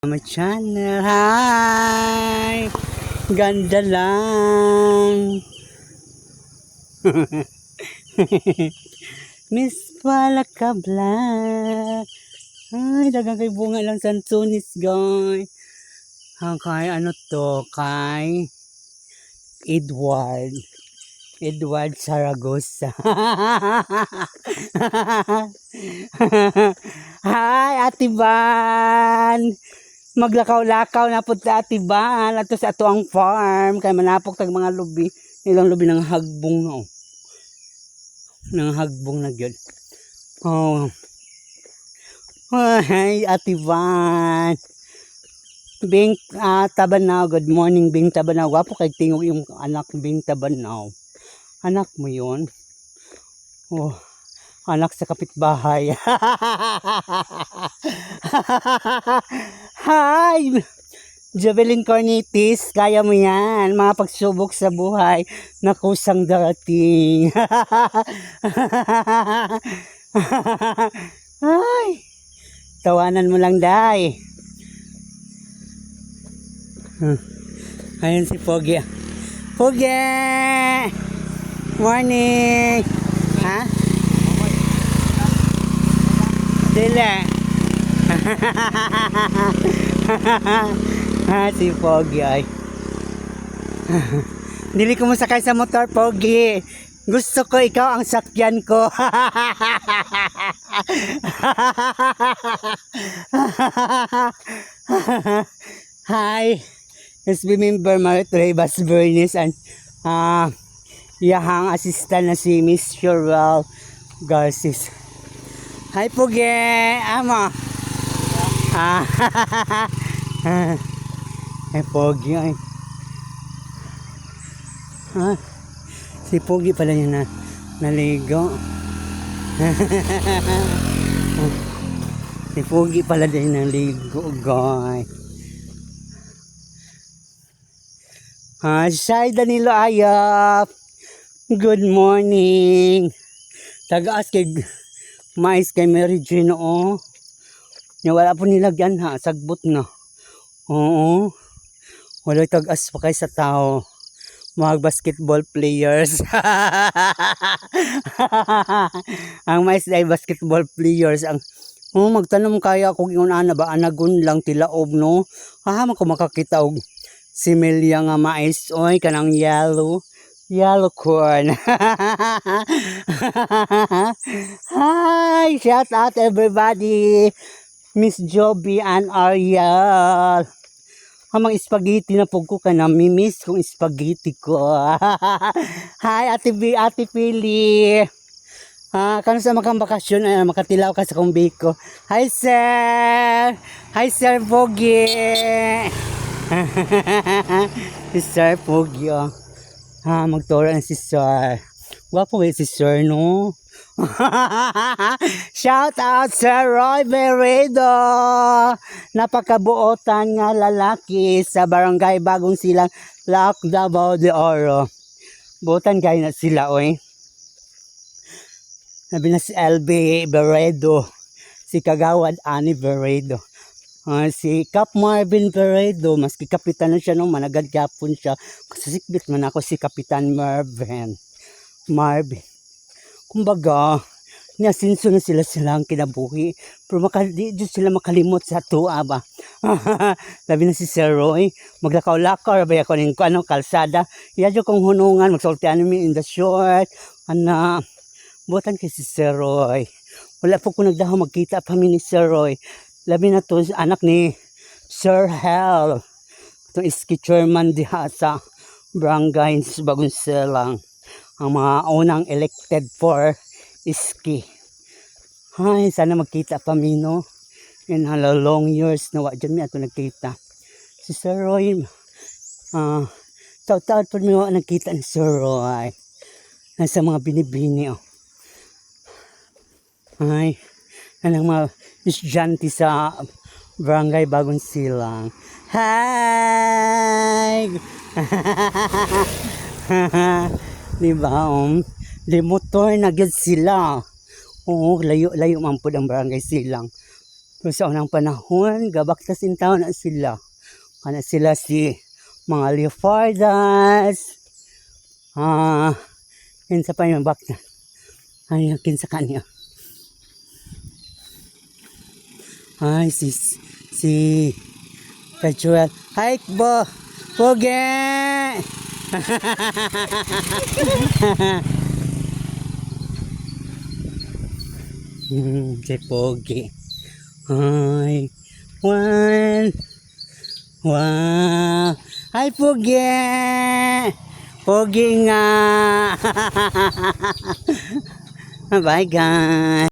My channel, hi! Ganda lang! Miss Palaka Vlog! Ay, dagang kay bunga lang sa tunis, guys. Kay ano to, kay Edward Saragosa. Hi, Ate Van! Maglakaw-lakaw na po sa Atiban ato sa ato ang farm kay manapok tag mga lubi ilang lubi ng hagbong no ng hagbong na gyud. Oh, hi Atiban Bing Tabanaw, good morning Bing Tabanaw. Wapo kay tingog yung anak Bing Tabanaw. Anak mo yun? Oh, anak sa kapitbahay. Hi! Javelin Cornitis, kaya mo yan. Mga pagsubok sa buhay na kusang darating. Ay! Tawanan mo lang, day. Ayun si Pogi. Pogi! Morning! Ha? Dila. Si Pogi ay. Dili ko mo sakay sa motor, Pogi. Gusto ko ikaw ang sakyan ko. Hi. SB member Marit Reyes Bernice and yahang assistant na si Miss Cheryl Garces. Hi Pogi, ama. Ay Pogi ay. Si Pogi pala yun na naligo. Si Pogi pala din naligo, guys. Si Danilo Ayap. Good morning. Taga-as kay mais kay Mary Jane, oh. Nya wala po nilagyan ha, sagbot na. Oo. Wala tagas pa kay sa tao. Mga basketball players. Ang mais ay basketball players. Ang magtanong kaya kung yun ana ba anagon lang tilaob no. Man ko makakita og similya nga mais oy kanang yellow corn. Hi, shout out everybody. Miss Joby and Ariel. Hamang spaghetti na po ko ka na mimiss kong spaghetti ko. Hi, Ate Pili. Kano sa makang bakasyon ay makatilaw ka sa kong biko. Hi, sir. Hi, Sir Pogi. Si Sir Pogi, oh. Magturo na si Sir. Wapo si Sir, no? Shout out Sir Roy Beredo. Napakabuotan nga lalaki sa barangay Bagong Silang, Lac Davao de Oro. Buotan kayo na sila, oy. Sabi na si LB Beredo, si Kagawad Ani Beredo. Si Cap Marvin Beredo, maski kapitan na siya nung managad kapon siya. Kasi sikbit man ako si Kapitan Marvin. Kumbaga, nasinso na sila ang kinabuhi. Pero di sila makalimot sa tuwa ba. Sabi na si Sir Roy, maglakaw-lakaw, rabay ako ng kalsada. Iyadyo kong hunungan, magsultian namin in the short. Buatan kay si Sir Roy. Wala po ko nagdaho magkita pa ni Sir Roy. Labi na to anak ni Sir Hel. Itong iski chairman diha sa barangay Bagong Silang. Ang mga unang elected for iski. Ay, sana magkita pa no. In long years na wa dyan mi ato nagkita. Si Sir Roy, taot-taot po mi wa nagkita ni Sir Roy. Nasa mga binibini, oh. Ay, anong mga estudyante sa barangay Bagong Silang. Hi! Diba, di motor na gyud sila. Oo, layo-layo man po ang barangay Silang. Pero sa unang panahon, gabaktas in town na sila. Kana sila si mga leopardas. Kinsa pa yung bakta. Ay, kinsa kanya. Ay, si Kajuel. Hi, Bo. Poge! Si Pogi. Ay, one. Wow. Hi, Pogi! Pogi nga. Bye, guys.